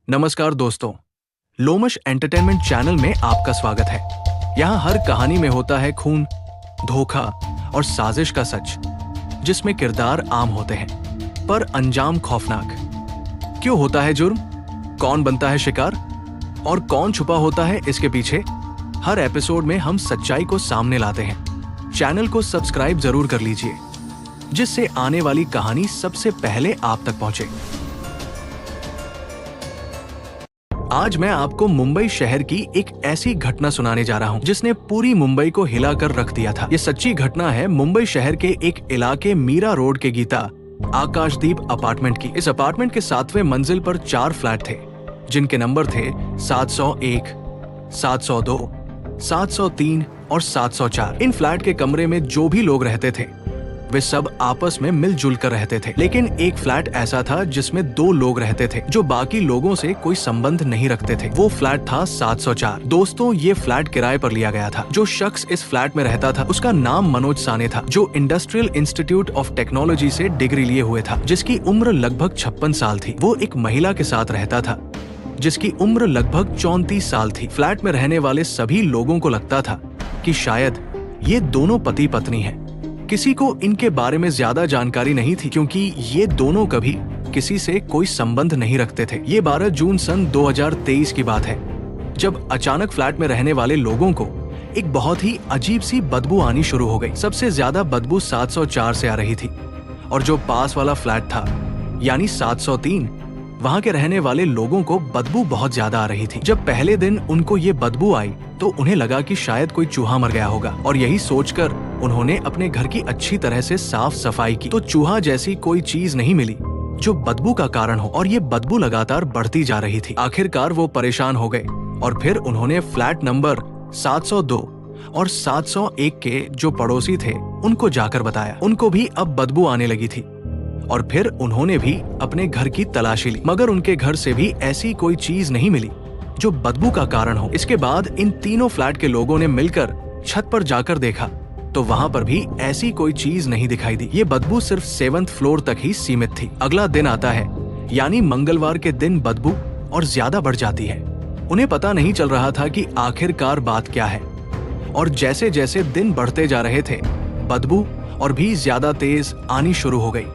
नमस्कार दोस्तों, Lomash entertainment channel में आपका स्वागत है। यहाँ हर कहानी में होता है खून, धोखा और साजिश का सच, जिसमें किरदार आम होते हैं पर अंजाम खौफनाक। क्यों होता है जुर्म, कौन बनता है शिकार और कौन छुपा होता है इसके पीछे? हर एपिसोड में हम सच्चाई को सामने लाते हैं। चैनल को सब्सक्राइब जरूर कर लीजिए, जिससे आने वाली कहानी सबसे पहले आप तक पहुंचे। आज मैं आपको मुंबई शहर की एक ऐसी घटना सुनाने जा रहा हूं जिसने पूरी मुंबई को हिलाकर रख दिया था। ये सच्ची घटना है मुंबई शहर के एक इलाके मीरा रोड के गीता आकाशदीप अपार्टमेंट की। इस अपार्टमेंट के 7वें मंजिल पर 4 फ्लैट थे, जिनके नंबर थे 701, 702, 703 और 704। इन फ्लैट के कमरे में जो भी लोग रहते थे वे सब आपस में मिलजुल कर रहते थे, लेकिन एक फ्लैट ऐसा था जिसमें 2 लोग रहते थे जो बाकी लोगों से कोई संबंध नहीं रखते थे। वो फ्लैट था 704। दोस्तों, ये फ्लैट किराए पर लिया गया था। जो शख्स इस फ्लैट में रहता था उसका नाम मनोज साने था, जो इंडस्ट्रियल इंस्टीट्यूट ऑफ टेक्नोलॉजी से डिग्री लिए हुए था, जिसकी उम्र लगभग 56 साल थी। वो एक महिला के साथ रहता था जिसकी उम्र लगभग 34 साल थी। फ्लैट में रहने वाले सभी लोगों को लगता था कि शायद ये दोनों पति पत्नी हैं। किसी को इनके बारे में ज्यादा जानकारी नहीं थी, क्योंकि ये दोनों कभी किसी से कोई संबंध नहीं रखते थे। ये 12 जून सन 2023 की बात है, जब अचानक फ्लैट में रहने वाले लोगों को एक बहुत ही अजीब सी बदबू आनी शुरू हो गई। सबसे ज्यादा बदबू 704 से आ रही थी, और जो पास वाला फ्लैट था यानी 703, वहाँ के रहने वाले लोगों को बदबू बहुत ज्यादा आ रही थी। जब पहले दिन उनको ये बदबू आई तो उन्हें लगा कि शायद कोई चूहा मर गया होगा, और यही सोचकर उन्होंने अपने घर की अच्छी तरह से साफ सफाई की, तो चूहा जैसी कोई चीज नहीं मिली जो बदबू का कारण हो, और ये बदबू लगातार बढ़ती जा रही थी। आखिरकार वो परेशान हो गए और फिर उन्होंने फ्लैट नंबर 702 और 701 के जो पड़ोसी थे उनको जाकर बताया। उनको भी अब बदबू आने लगी थी, और फिर उन्होंने भी अपने घर की तलाशी ली, मगर उनके घर से भी ऐसी कोई चीज नहीं मिली जो बदबू का कारण हो। इसके बाद इन तीनों फ्लैट के लोगों ने मिलकर छत पर जाकर देखा तो वहाँ पर भी ऐसी कोई चीज नहीं दिखाई दी। ये बदबू सिर्फ 7th फ्लोर तक ही सीमित थी। अगला दिन आता है, यानी मंगलवार के दिन बदबू और ज्यादा बढ़ जाती है। उन्हें पता नहीं चल रहा था कि आखिरकार बात क्या है, और जैसे जैसे दिन बढ़ते जा रहे थे बदबू और भी ज्यादा तेज आनी शुरू हो गई।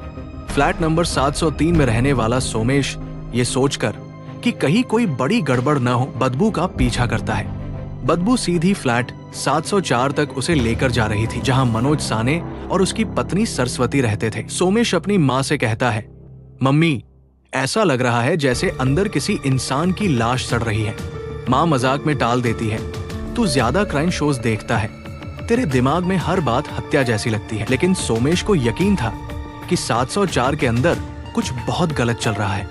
फ्लैट नंबर 703 में रहने वाला सोमेश ये सोचकर कि कहीं कोई बड़ी गड़बड़ न हो, बदबू का पीछा करता है। बदबू सीधी फ्लैट 704 तक उसे लेकर जा रही थी, जहां मनोज साने और उसकी पत्नी सरस्वती रहते थे। सोमेश अपनी माँ से कहता है, मम्मी, ऐसा लग रहा है जैसे अंदर किसी इंसान की लाश सड़ रही है। माँ मजाक में टाल देती है, तू ज्यादा क्राइम शोज देखता है, तेरे दिमाग में हर बात हत्या जैसी लगती है। लेकिन सोमेश को यकीन था कि 704 के अंदर कुछ बहुत गलत चल रहा है।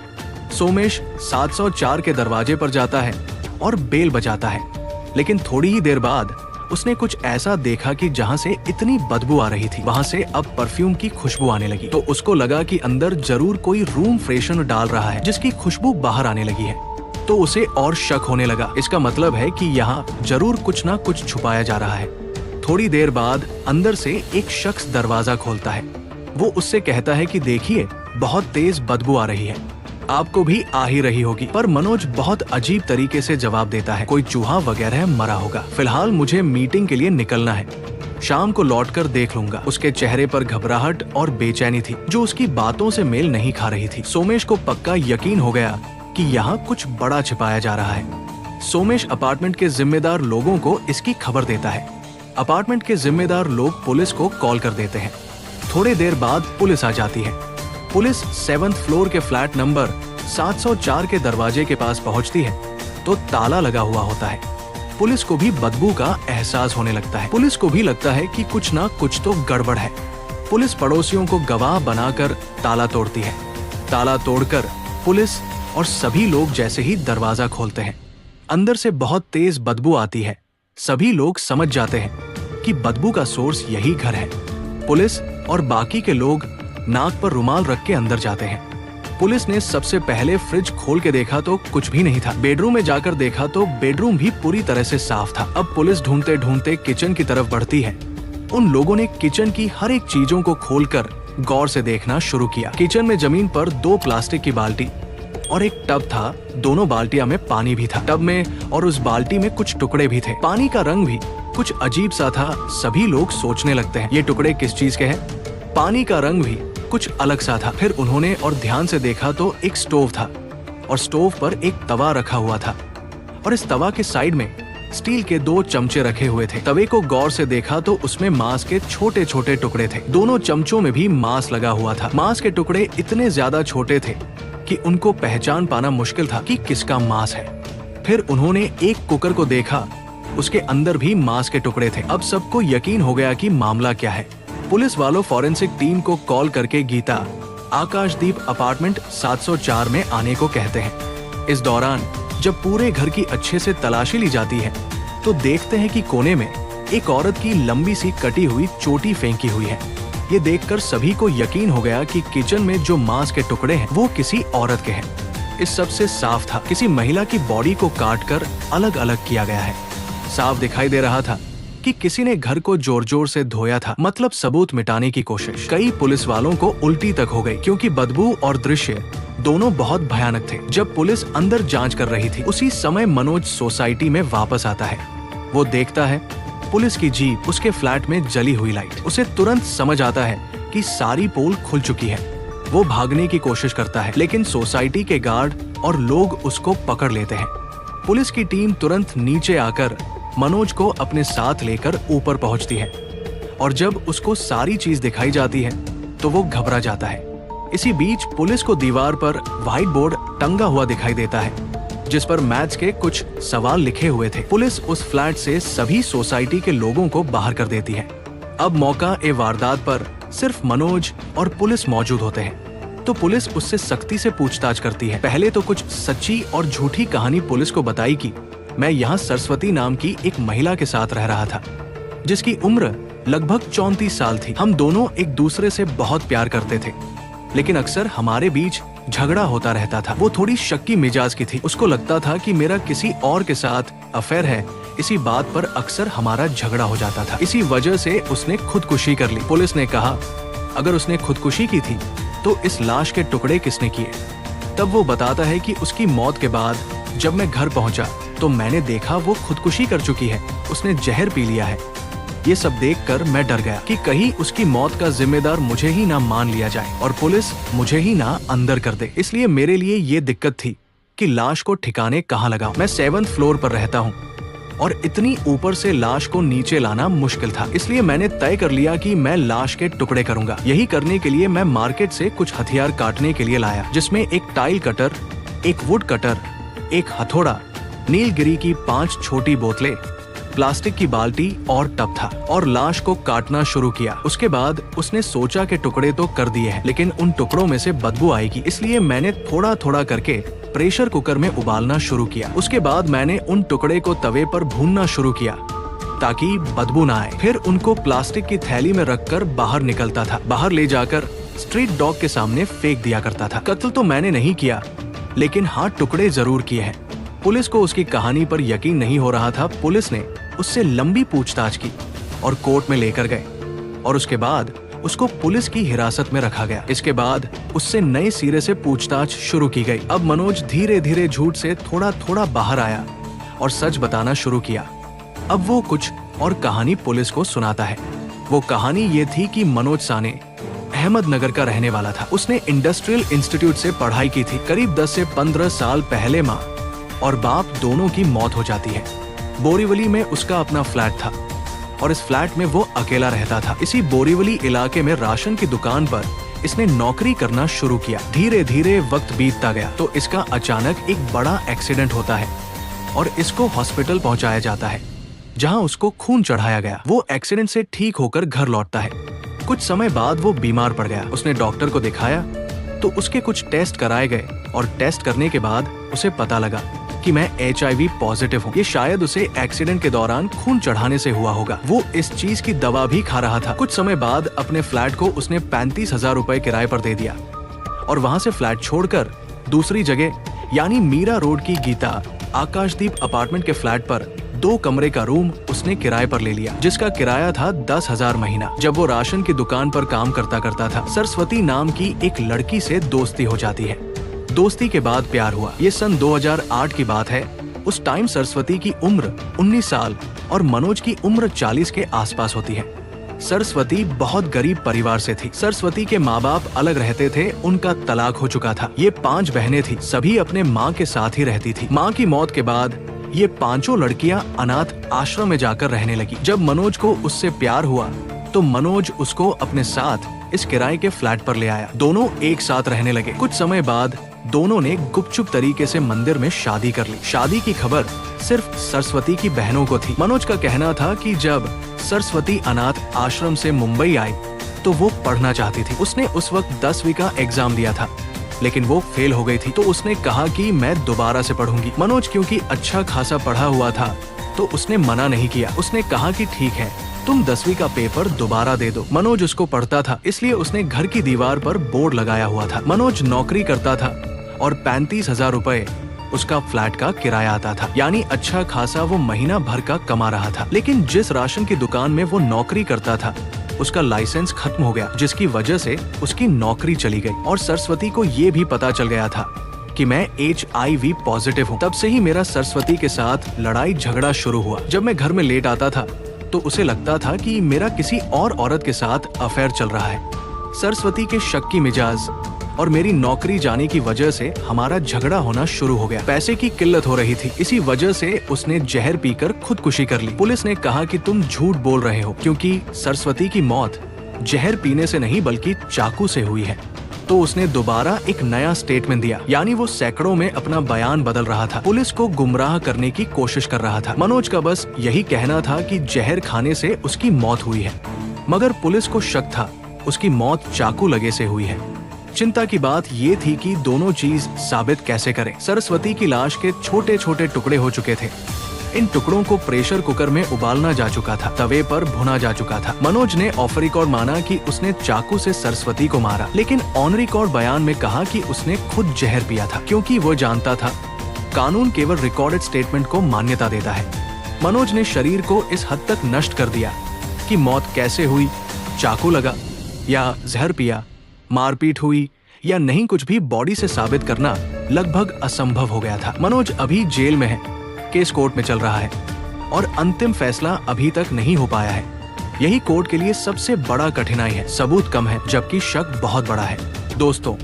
सोमेश 704 के दरवाजे पर जाता है और बेल बजाता है, लेकिन थोड़ी ही देर बाद उसने कुछ ऐसा देखा कि जहां से इतनी बदबू आ रही थी वहां से अब परफ्यूम की खुशबू आने लगी। तो उसको लगा कि अंदर जरूर कोई रूम फ्रेशनर डाल रहा है जिसकी खुशबू बाहर आने लगी है। तो उसे और शक होने लगा, इसका मतलब है कि यहाँ जरूर कुछ ना कुछ छुपाया जा रहा है। थोड़ी देर बाद अंदर से एक शख्स दरवाजा खोलता है। वो उससे कहता है कि देखिए, बहुत तेज बदबू आ रही है, आपको भी आ ही रही होगी। पर मनोज बहुत अजीब तरीके से जवाब देता है, कोई चूहा वगैरह मरा होगा, फिलहाल मुझे मीटिंग के लिए निकलना है, शाम को लौटकर देख लूंगा। उसके चेहरे पर घबराहट और बेचैनी थी जो उसकी बातों से मेल नहीं खा रही थी। सोमेश को पक्का यकीन हो गया कि यहाँ कुछ बड़ा छिपाया जा रहा है। सोमेश अपार्टमेंट के जिम्मेदार लोगों को इसकी खबर देता है। अपार्टमेंट के जिम्मेदार लोग पुलिस को कॉल कर देते हैं। थोड़ी देर बाद पुलिस आ जाती है। पुलिस 7th फ्लोर के फ्लैट नंबर 704 के दरवाजे के पास पहुंचती है तो ताला लगा हुआ होता है। पुलिस को भी बदबू का एहसास होने लगता है। पुलिस को भी लगता है कि कुछ ना कुछ तो गड़बड़ है। पुलिस पड़ोसियों को गवाह बनाकर ताला तोड़ती है। ताला तोड़कर पुलिस और सभी लोग जैसे ही दरवाजा खोलते हैं, अंदर से बहुत तेज बदबू आती है। सभी लोग समझ जाते हैं कि बदबू का सोर्स यही घर है। पुलिस और बाकी के लोग नाक पर रुमाल रख के अंदर जाते हैं। पुलिस ने सबसे पहले फ्रिज खोल के देखा तो कुछ भी नहीं था। बेडरूम में जाकर देखा तो बेडरूम भी पूरी तरह से साफ था। अब पुलिस ढूंढते ढूंढते किचन की तरफ बढ़ती है। उन लोगों ने किचन की हर एक चीजों को खोलकर गौर से देखना शुरू किया। किचन में जमीन पर 2 प्लास्टिक की बाल्टी, और एक टब था। दोनों बाल्टियां में पानी भी था। टब में और उस बाल्टी में कुछ टुकड़े भी थे। पानी का रंग भी कुछ अजीब सा था। सभी लोग सोचने लगते हैं ये टुकड़े किस चीज के हैं। पानी का रंग भी कुछ अलग सा था। फिर उन्होंने और ध्यान से देखा तो एक स्टोव था और स्टोव पर एक तवा रखा हुआ था और इस तवा के साइड में स्टील के 2 चमचे रखे हुए थे। तवे को गौर से देखा तो उसमें मांस के छोटे छोटे टुकड़े थे। दोनों चमचों में भी मांस लगा हुआ था। मांस के टुकड़े इतने ज्यादा छोटे थे कि उनको पहचान पाना मुश्किल था कि किसका मांस है। फिर उन्होंने एक कुकर को देखा, उसके अंदर भी मांस के टुकड़े थे। अब सबको यकीन हो गया कि मामला क्या है। पुलिस वालों फॉरेंसिक टीम को कॉल करके गीता आकाशदीप अपार्टमेंट 704 में आने को कहते हैं। इस दौरान जब पूरे घर की अच्छे से तलाशी ली जाती है तो देखते हैं कि कोने में एक औरत की लंबी सी कटी हुई चोटी फेंकी हुई है। ये देखकर सभी को यकीन हो गया कि किचन में जो मांस के टुकड़े हैं वो किसी औरत के हैं। इस सब से साफ था किसी महिला की बॉडी को काटकर अलग अलग किया गया है। साफ दिखाई दे रहा था कि किसी ने घर को जोर जोर से धोया था, मतलब सबूत मिटाने की कोशिश। कई पुलिस वालों को उल्टी तक हो गई क्योंकि बदबू और दृश्य दोनों बहुत भयानक थे। जब पुलिस अंदर जांच कर रही थी उसी समय मनोज सोसाइटी में वापस आता है। वो देखता है पुलिस की जीप, उसके फ्लैट में जली हुई लाइट। उसे तुरंत समझ आता है कि सारी पोल खुल चुकी है। वो भागने की कोशिश करता है लेकिन सोसाइटी के गार्ड और लोग उसको पकड़ लेते हैं। पुलिस की टीम तुरंत नीचे आकर मनोज को अपने साथ लेकर ऊपर पहुंचती है और जब उसको सारी चीज दिखाई जाती है तो वो घबरा जाता है। इसी बीच पुलिस को दीवार पर व्हाइट बोर्ड टंगा हुआ दिखाई देता है जिस पर मैथ्स के कुछ सवाल लिखे हुए थे। पुलिस उस फ्लैट से सभी सोसाइटी के लोगों को बाहर कर देती है। अब मौका ए वारदात पर सिर्फ मनोज और पुलिस मौजूद होते हैं तो पुलिस उससे सख्ती से पूछताछ करती है। पहले तो कुछ सच्ची और झूठी कहानी पुलिस को बताई कि मैं यहाँ सरस्वती नाम की एक महिला के साथ रह रहा था जिसकी उम्र लगभग 34 साल थी। हम दोनों एक दूसरे से बहुत प्यार करते थे लेकिन अक्सर हमारे बीच झगड़ा होता रहता था। वो थोड़ी शक्की मिजाज की थी। उसको लगता था कि मेरा किसी और के साथ अफेयर है। इसी बात पर अक्सर हमारा झगड़ा हो जाता था। इसी वजह से उसने खुदकुशी कर ली। पुलिस ने कहा अगर उसने खुदकुशी की थी तो इस लाश के टुकड़े किसने किए। तब वो बताता है कि उसकी मौत के बाद जब मैं घर पहुंचा तो मैंने देखा वो खुदकुशी कर चुकी है, उसने जहर पी लिया है। ये सब देखकर मैं डर गया कि कहीं उसकी मौत का जिम्मेदार मुझे ही ना मान लिया जाए और पुलिस मुझे ही ना अंदर कर दे। इसलिए मेरे लिए ये दिक्कत थी कि लाश को ठिकाने कहाँ लगाऊं। मैं 7th फ्लोर पर रहता हूँ और इतनी ऊपर से लाश को नीचे लाना मुश्किल था। इसलिए मैंने तय कर लिया कि मैं लाश के टुकड़े करूंगा। यही करने के लिए मैं मार्केट से कुछ हथियार काटने के लिए लाया जिसमें एक टाइल कटर, एक वुड कटर, एक हथौड़ा, नीलगिरी की 5 छोटी बोतलें, प्लास्टिक की बाल्टी और टब था और लाश को काटना शुरू किया। उसके बाद उसने सोचा कि टुकड़े तो कर दिए हैं लेकिन उन टुकड़ों में से बदबू आएगी, इसलिए मैंने थोड़ा थोड़ा करके प्रेशर कुकर में उबालना शुरू किया। उसके बाद मैंने उन टुकड़े को तवे पर भूनना शुरू किया ताकि बदबू ना आए। फिर उनको प्लास्टिक की थैली में रखकर बाहर निकलता था। बाहर ले जाकर स्ट्रीट डॉग के सामने फेंक दिया करता था। कत्ल तो मैंने नहीं किया लेकिन हाँ टुकड़े जरूर किए हैं। पुलिस को उसकी कहानी पर यकीन नहीं हो रहा था। पुलिस ने उससे लंबी पूछताछ की और कोर्ट में लेकर गए और उसके बाद उसको पुलिस की हिरासत में रखा गया। इसके बाद उससे नए सिरे से पूछताछ शुरू की गई। अब मनोज धीरे धीरे झूठ से थोड़ा थोड़ा बाहर आया और सच बताना शुरू किया। अब वो कुछ और कहानी पुलिस को सुनाता है। वो कहानी ये थी कि मनोज साने अहमदनगर का रहने वाला था। उसने इंडस्ट्रियल इंस्टीट्यूट से पढ़ाई की थी। करीब 10 से 15 साल पहले माँ और बाप दोनों की मौत हो जाती है। बोरीवली में उसका अपना फ्लैट था और इस फ्लैट में वो अकेला रहता था। इसी बोरीवली इलाके में राशन की दुकान पर इसने नौकरी करना शुरू किया। धीरे धीरे वक्त बीतता गया तो इसका अचानक एक बड़ा एक्सीडेंट होता है और इसको हॉस्पिटल पहुंचाया जाता है जहां उसको खून चढ़ाया गया। वो एक्सीडेंट से ठीक होकर घर लौटता है। कुछ समय बाद वो बीमार पड़ गया। उसने डॉक्टर को दिखाया तो उसके कुछ टेस्ट कराए गए और टेस्ट करने के बाद उसे पता लगा कि मैं HIV पॉजिटिव हूँ। ये शायद उसे एक्सीडेंट के दौरान खून चढ़ाने से हुआ होगा। वो इस चीज की दवा भी खा रहा था। कुछ समय बाद अपने फ्लैट को उसने 35,000 रुपए किराए पर दे दिया और वहाँ से फ्लैट छोड़कर दूसरी जगह यानी मीरा रोड की गीता आकाशदीप अपार्टमेंट के फ्लैट पर 2 कमरे का रूम उसने किराए पर ले लिया जिसका किराया था 10,000 महीना। जब वो राशन की दुकान पर काम करता था सरस्वती नाम की एक लड़की से दोस्ती हो जाती है दोस्ती के बाद प्यार हुआ। ये सन 2008 की बात है। उस टाइम सरस्वती की उम्र 19 साल और मनोज की उम्र 40 के आसपास होती है। सरस्वती बहुत गरीब परिवार से थी। सरस्वती के माँ बाप अलग रहते थे, उनका तलाक हो चुका था। ये 5 बहनें थी, सभी अपने माँ के साथ ही रहती थी। माँ की मौत के बाद ये 5 लड़कियां अनाथ आश्रम में जाकर रहने लगी। जब मनोज को उससे प्यार हुआ तो मनोज उसको अपने साथ इस किराए के फ्लैट पर ले आया। दोनों एक साथ रहने लगे। कुछ समय बाद दोनों ने गुपचुप तरीके से मंदिर में शादी कर ली। शादी की खबर सिर्फ सरस्वती की बहनों को थी। मनोज का कहना था कि जब सरस्वती अनाथ आश्रम से मुंबई आई तो वो पढ़ना चाहती थी। उसने उस वक्त 10वीं का एग्जाम दिया था, लेकिन वो फेल हो गई थी। तो उसने कहा कि मैं दोबारा से पढ़ूंगी। मनोज क्योंकि अच्छा खासा पढ़ा हुआ था तो उसने मना नहीं किया। उसने कहा कि ठीक है, तुम 10वीं का पेपर दोबारा दे दो। मनोज उसको पढ़ता था, इसलिए उसने घर की दीवार पर बोर्ड लगाया हुआ था। मनोज नौकरी करता था और 35,000 रुपए उसका फ्लैट का किराया आता था, यानी अच्छा खासा वो महीना भर का कमा रहा था। लेकिन जिस राशन की दुकान में वो नौकरी करता था उसका लाइसेंस खत्म हो गया, जिसकी वजह से उसकी नौकरी चली गई। और सरस्वती को ये भी पता चल गया था कि मैं HIV पॉजिटिव हूँ। तब से ही मेरा सरस्वती के साथ लड़ाई झगड़ा शुरू हुआ। जब मैं घर में लेट आता था तो उसे लगता था कि मेरा किसी और औरत के साथ अफेयर चल रहा है। सरस्वती के शक की मिजाज और मेरी नौकरी जाने की वजह से हमारा झगड़ा होना शुरू हो गया। पैसे की किल्लत हो रही थी, इसी वजह से उसने जहर पीकर खुदकुशी कर ली। पुलिस ने कहा कि तुम झूठ बोल रहे हो, क्योंकि सरस्वती की मौत जहर पीने से नहीं बल्कि चाकू से हुई है। तो उसने दोबारा एक नया स्टेटमेंट दिया, यानी वो सैकड़ों में अपना बयान बदल रहा था। पुलिस को गुमराह करने की कोशिश कर रहा था। मनोज का बस यही कहना था कि जहर खाने से उसकी मौत हुई है, मगर पुलिस को शक था उसकी मौत चाकू लगे से हुई है। चिंता की बात ये थी कि दोनों चीज साबित कैसे करें। सरस्वती की लाश के छोटे छोटे टुकड़े हो चुके थे। इन टुकड़ों को प्रेशर कुकर में उबालना जा चुका था, तवे पर भुना जा चुका था। मनोज ने ऑफ रिकॉर्ड माना कि उसने चाकू से सरस्वती को मारा, लेकिन ऑन रिकॉर्ड बयान में कहा कि उसने खुद जहर पिया था, क्योंकि वो जानता था कानून केवल रिकॉर्डेड स्टेटमेंट को मान्यता देता है। मनोज ने शरीर को इस हद तक नष्ट कर दिया कि मौत कैसे हुई, चाकू लगा या जहर पिया, मारपीट हुई या नहीं, कुछ भी बॉडी से साबित करना लगभग असंभव हो गया था। मनोज अभी जेल में है, केस कोर्ट में चल रहा है और अंतिम फैसला अभी तक नहीं हो पाया है। यही कोर्ट के लिए सबसे बड़ा कठिनाई है। सबूत कम है जबकि शक बहुत बड़ा है। दोस्तों,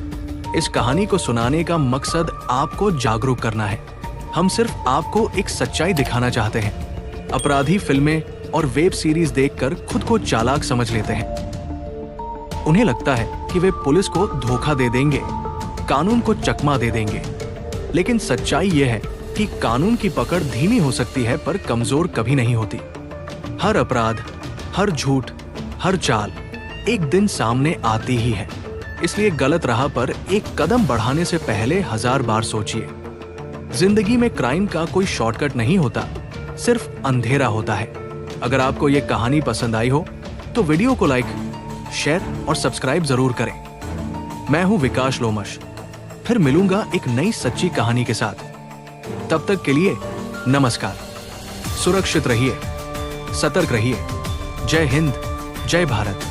इस कहानी को सुनाने का मकसद आपको जागरूक करना है। हम सिर्फ आपको एक सच्चाई दिखाना चाहते हैं। अपराधी फिल्में और वेब सीरीज देखकर खुद को चालाक समझ लेते हैं। उन्हें लगता है कि वे पुलिस को धोखा दे देंगे, कानून को चकमा दे देंगे, लेकिन सच्चाई यह है कि कानून की पकड़ धीमी हो सकती है पर कमजोर कभी नहीं होती। हर अपराध, हर झूठ, हर चाल एक दिन सामने आती ही है। इसलिए गलत राह पर एक कदम बढ़ाने से पहले 1000 बार सोचिए। जिंदगी में क्राइम का कोई शॉर्टकट नहीं होता, सिर्फ अंधेरा होता है। अगर आपको ये कहानी पसंद आई हो तो वीडियो को लाइक, शेयर और सब्सक्राइब जरूर करें। मैं हूं विकास लोमश, फिर मिलूंगा एक नई सच्ची कहानी के साथ। तब तक के लिए नमस्कार। सुरक्षित रहिए, सतर्क रहिए। जय हिंद, जय भारत।